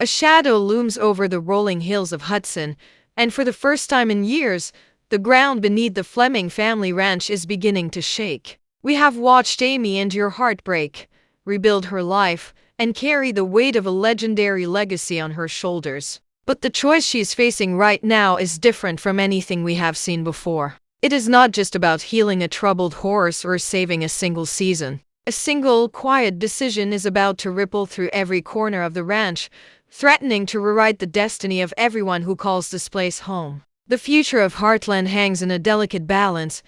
A shadow looms over the rolling hills of Hudson, and for the first time in years, the ground beneath the Fleming family ranch is beginning to shake. We have watched Amy endure heartbreak, rebuild her life, and carry the weight of a legendary legacy on her shoulders. But the choice she's facing right now is different from anything we have seen before. It is not just about healing a troubled horse or saving a single season. A single, quiet decision is about to ripple through every corner of the ranch, threatening to rewrite the destiny of everyone who calls this place home. The future of Heartland hangs in a delicate balance,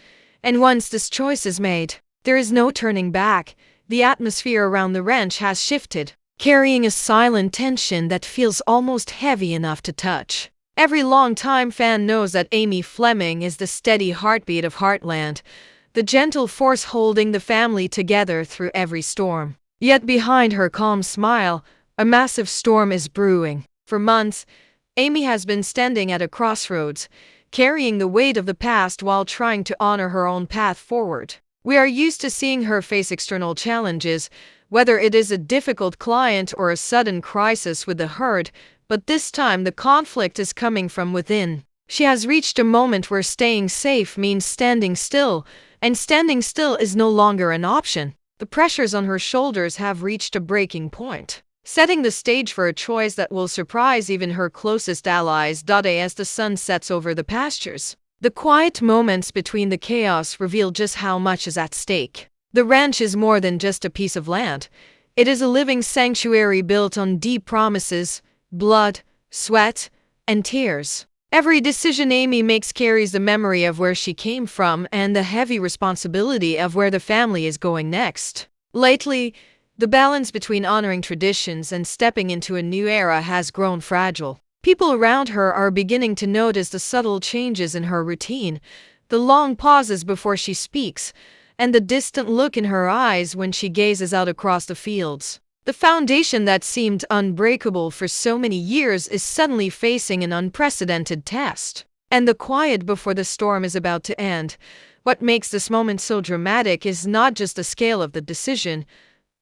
and once this choice is made, there is no turning back. The atmosphere around the ranch has shifted, carrying a silent tension that feels almost heavy enough to touch. Every longtime fan knows that Amy Fleming is the steady heartbeat of Heartland, the gentle force holding the family together through every storm. Yet behind her calm smile, a massive storm is brewing. For months, Amy has been standing at a crossroads, carrying the weight of the past while trying to honor her own path forward. We are used to seeing her face external challenges, whether it is a difficult client or a sudden crisis with the herd, but this time the conflict is coming from within. She has reached a moment where staying safe means standing still, and standing still is no longer an option. The pressures on her shoulders have reached a breaking point, setting the stage for a choice that will surprise even her closest allies. As the sun sets over the pastures, the quiet moments between the chaos reveal just how much is at stake. The ranch is more than just a piece of land. It is a living sanctuary built on deep promises, blood, sweat, and tears. Every decision Amy makes carries the memory of where she came from and the heavy responsibility of where the family is going next. Lately, the balance between honoring traditions and stepping into a new era has grown fragile. People around her are beginning to notice the subtle changes in her routine, the long pauses before she speaks, and the distant look in her eyes when she gazes out across the fields. The foundation that seemed unbreakable for so many years is suddenly facing an unprecedented test. And the quiet before the storm is about to end. What makes this moment so dramatic is not just the scale of the decision,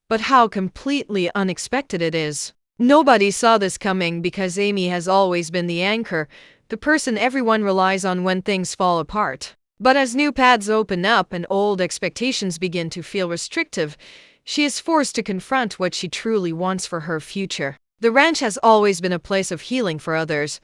but how completely unexpected it is. Nobody saw this coming because Amy has always been the anchor, the person everyone relies on when things fall apart. But as new paths open up and old expectations begin to feel restrictive, she is forced to confront what she truly wants for her future. The ranch has always been a place of healing for others,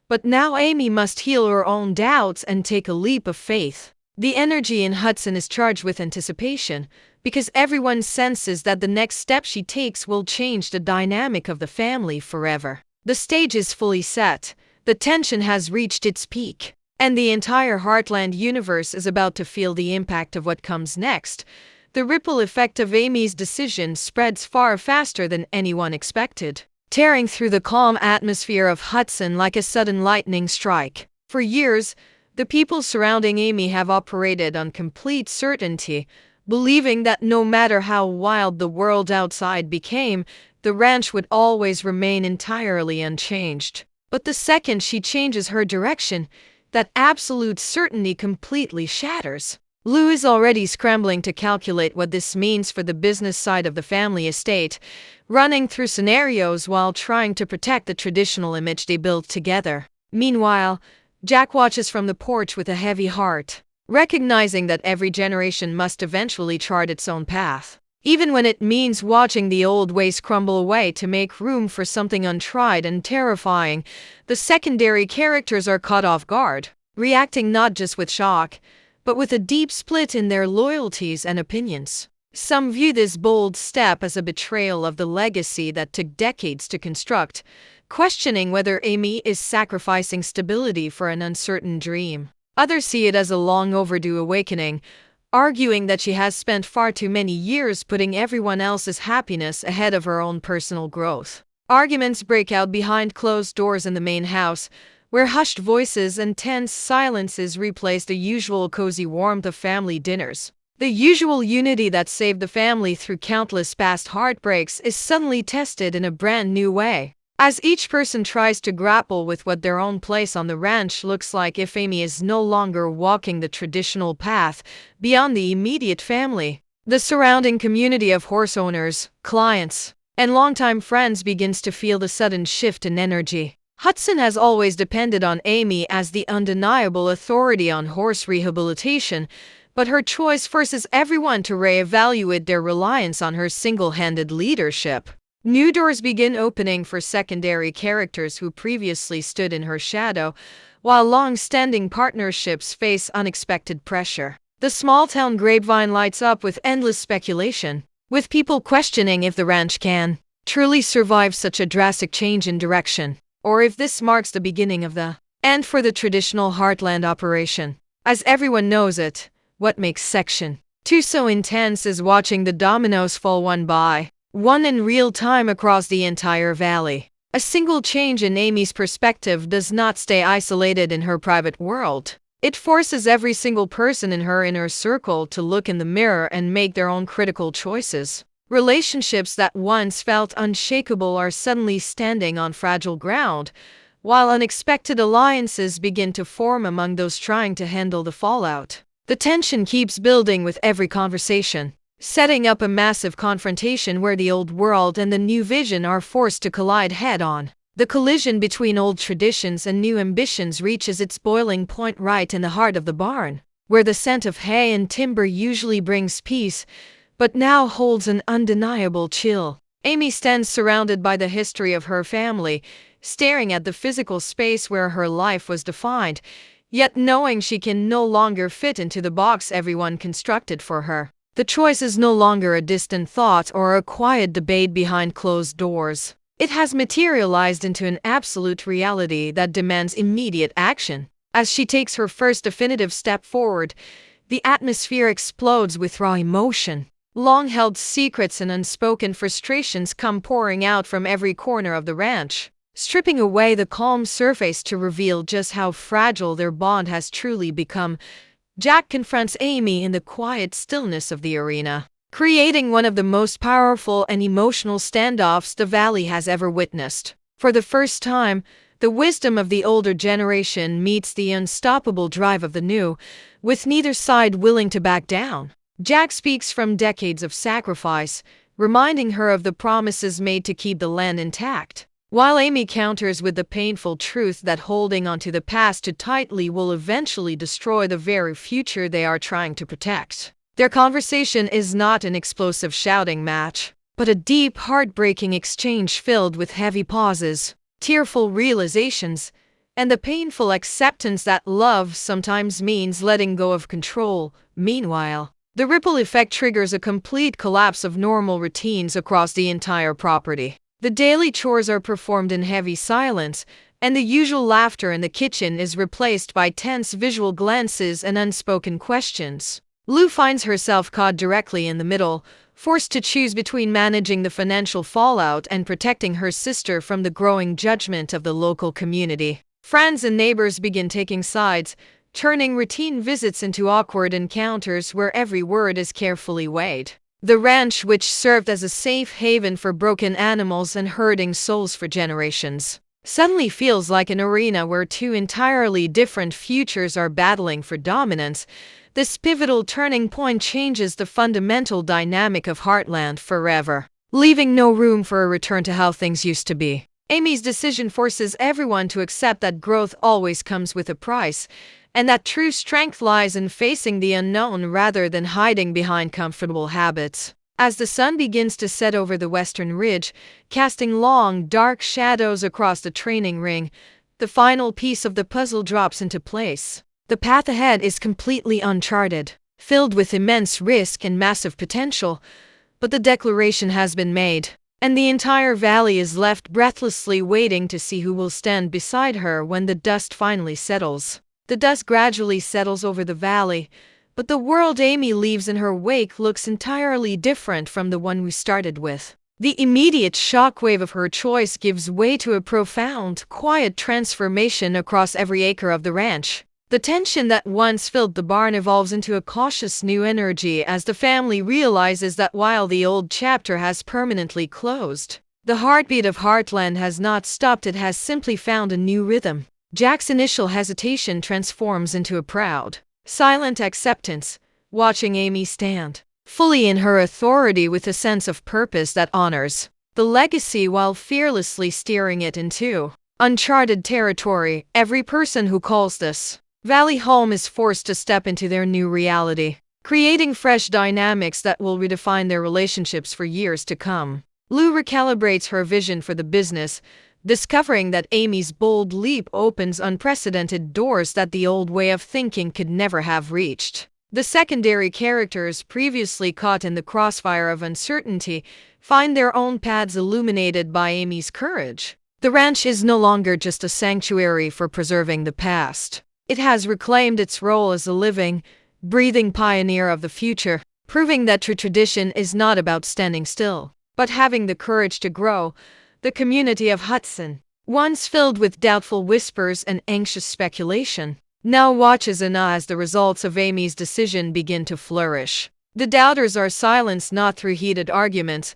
but now Amy must heal her own doubts and take a leap of faith. The energy in Hudson is charged with anticipation, because everyone senses that the next step she takes will change the dynamic of the family forever. The stage is fully set, the tension has reached its peak, and the entire Heartland universe is about to feel the impact of what comes next. The ripple effect of Amy's decision spreads far faster than anyone expected, tearing through the calm atmosphere of Hudson like a sudden lightning strike. For years, the people surrounding Amy have operated on complete certainty, believing that no matter how wild the world outside became, the ranch would always remain entirely unchanged. But the second she changes her direction, that absolute certainty completely shatters. Lou is already scrambling to calculate what this means for the business side of the family estate, running through scenarios while trying to protect the traditional image they built together. Meanwhile, Jack watches from the porch with a heavy heart, recognizing that every generation must eventually chart its own path, even when it means watching the old ways crumble away to make room for something untried and terrifying. The secondary characters are caught off guard, reacting not just with shock, but with a deep split in their loyalties and opinions. Some view this bold step as a betrayal of the legacy that took decades to construct, questioning whether Amy is sacrificing stability for an uncertain dream. Others see it as a long overdue awakening, arguing that she has spent far too many years putting everyone else's happiness ahead of her own personal growth. Arguments break out behind closed doors in the main house, where hushed voices and tense silences replace the usual cozy warmth of family dinners. The usual unity that saved the family through countless past heartbreaks is suddenly tested in a brand new way, as each person tries to grapple with what their own place on the ranch looks like if Amy is no longer walking the traditional path beyond the immediate family. The surrounding community of horse owners, clients, and longtime friends begins to feel the sudden shift in energy. Hudson has always depended on Amy as the undeniable authority on horse rehabilitation, but her choice forces everyone to reevaluate their reliance on her single-handed leadership. New doors begin opening for secondary characters who previously stood in her shadow, while long-standing partnerships face unexpected pressure. The small-town grapevine lights up with endless speculation, with people questioning if the ranch can truly survive such a drastic change in direction, or if this marks the beginning of the end for the traditional Heartland operation. As everyone knows it, what makes Section 2 so intense is watching the dominoes fall one by one in real time across the entire valley. A single change in Amy's perspective does not stay isolated in her private world. It forces every single person in her inner circle to look in the mirror and make their own critical choices. Relationships that once felt unshakable are suddenly standing on fragile ground, while unexpected alliances begin to form among those trying to handle the fallout. The tension keeps building with every conversation, setting up a massive confrontation where the old world and the new vision are forced to collide head-on. The collision between old traditions and new ambitions reaches its boiling point right in the heart of the barn, where the scent of hay and timber usually brings peace, but now holds an undeniable chill. Amy stands surrounded by the history of her family, staring at the physical space where her life was defined, yet knowing she can no longer fit into the box everyone constructed for her. The choice is no longer a distant thought or a quiet debate behind closed doors. It has materialized into an absolute reality that demands immediate action. As she takes her first definitive step forward, the atmosphere explodes with raw emotion. Long-held secrets and unspoken frustrations come pouring out from every corner of the ranch, stripping away the calm surface to reveal just how fragile their bond has truly become. Jack confronts Amy in the quiet stillness of the arena, creating one of the most powerful and emotional standoffs the valley has ever witnessed. For the first time, the wisdom of the older generation meets the unstoppable drive of the new, with neither side willing to back down. Jack speaks from decades of sacrifice, reminding her of the promises made to keep the land intact, while Amy counters with the painful truth that holding onto the past too tightly will eventually destroy the very future they are trying to protect. Their conversation is not an explosive shouting match, but a deep, heartbreaking exchange filled with heavy pauses, tearful realizations, and the painful acceptance that love sometimes means letting go of control. Meanwhile, the ripple effect triggers a complete collapse of normal routines across the entire property. The daily chores are performed in heavy silence, and the usual laughter in the kitchen is replaced by tense visual glances and unspoken questions. Lou finds herself caught directly in the middle, forced to choose between managing the financial fallout and protecting her sister from the growing judgment of the local community. Friends and neighbors begin taking sides, turning routine visits into awkward encounters where every word is carefully weighed. The ranch, which served as a safe haven for broken animals and hurting souls for generations, suddenly feels like an arena where two entirely different futures are battling for dominance. This pivotal turning point changes the fundamental dynamic of Heartland forever, leaving no room for a return to how things used to be. Amy's decision forces everyone to accept that growth always comes with a price, and that true strength lies in facing the unknown rather than hiding behind comfortable habits. As the sun begins to set over the western ridge, casting long, dark shadows across the training ring, the final piece of the puzzle drops into place. The path ahead is completely uncharted, filled with immense risk and massive potential, but the declaration has been made, and the entire valley is left breathlessly waiting to see who will stand beside her when the dust finally settles. The dust gradually settles over the valley, but the world Amy leaves in her wake looks entirely different from the one we started with. The immediate shockwave of her choice gives way to a profound, quiet transformation across every acre of the ranch. The tension that once filled the barn evolves into a cautious new energy as the family realizes that while the old chapter has permanently closed, the heartbeat of Heartland has not stopped. It has simply found a new rhythm. Jack's initial hesitation transforms into a proud, silent acceptance, watching Amy stand fully in her authority with a sense of purpose that honors the legacy while fearlessly steering it into uncharted territory. Every person who calls this valley home is forced to step into their new reality, creating fresh dynamics that will redefine their relationships for years to come. Lou recalibrates her vision for the business, discovering that Amy's bold leap opens unprecedented doors that the old way of thinking could never have reached. The secondary characters, previously caught in the crossfire of uncertainty, find their own paths illuminated by Amy's courage. The ranch is no longer just a sanctuary for preserving the past. It has reclaimed its role as a living, breathing pioneer of the future, proving that true tradition is not about standing still, but having the courage to grow. The community of Hudson, once filled with doubtful whispers and anxious speculation, now watches in awe as the results of Amy's decision begin to flourish. The doubters are silenced not through heated arguments,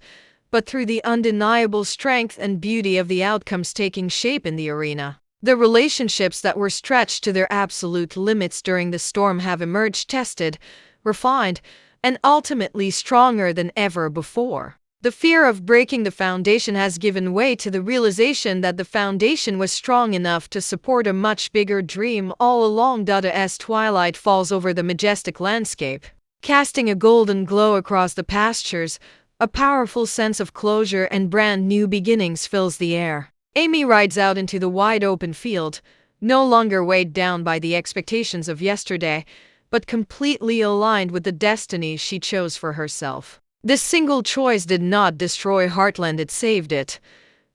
but through the undeniable strength and beauty of the outcomes taking shape in the arena. The relationships that were stretched to their absolute limits during the storm have emerged tested, refined, and ultimately stronger than ever before. The fear of breaking the foundation has given way to the realization that the foundation was strong enough to support a much bigger dream all along. As twilight falls over the majestic landscape, casting a golden glow across the pastures, a powerful sense of closure and brand new beginnings fills the air. Amy rides out into the wide open field, no longer weighed down by the expectations of yesterday, but completely aligned with the destiny she chose for herself. This single choice did not destroy Heartland, it saved it,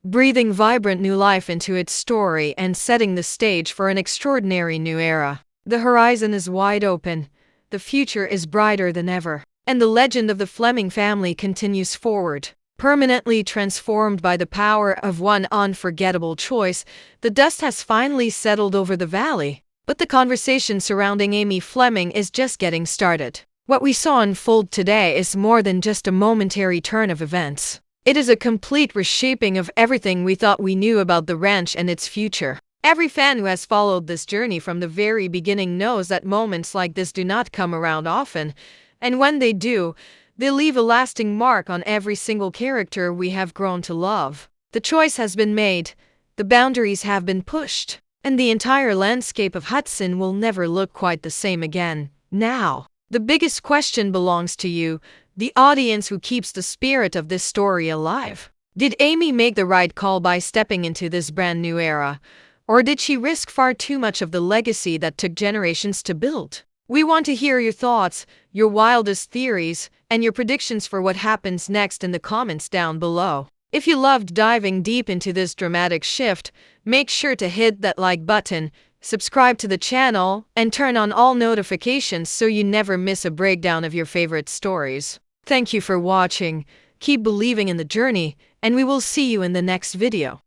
breathing vibrant new life into its story and setting the stage for an extraordinary new era. The horizon is wide open, the future is brighter than ever, and the legend of the Fleming family continues forward. Permanently transformed by the power of one unforgettable choice, the dust has finally settled over the valley, but the conversation surrounding Amy Fleming is just getting started. What we saw unfold today is more than just a momentary turn of events. It is a complete reshaping of everything we thought we knew about the ranch and its future. Every fan who has followed this journey from the very beginning knows that moments like this do not come around often, and when they do, they leave a lasting mark on every single character we have grown to love. The choice has been made, the boundaries have been pushed, and the entire landscape of Hudson will never look quite the same again. Now, the biggest question belongs to you, the audience who keeps the spirit of this story alive. Did Amy make the right call by stepping into this brand new era? Or did she risk far too much of the legacy that took generations to build? We want to hear your thoughts, your wildest theories, and your predictions for what happens next in the comments down below. If you loved diving deep into this dramatic shift, make sure to hit that like button, subscribe to the channel, and turn on all notifications so you never miss a breakdown of your favorite stories. Thank you for watching, keep believing in the journey, and we will see you in the next video.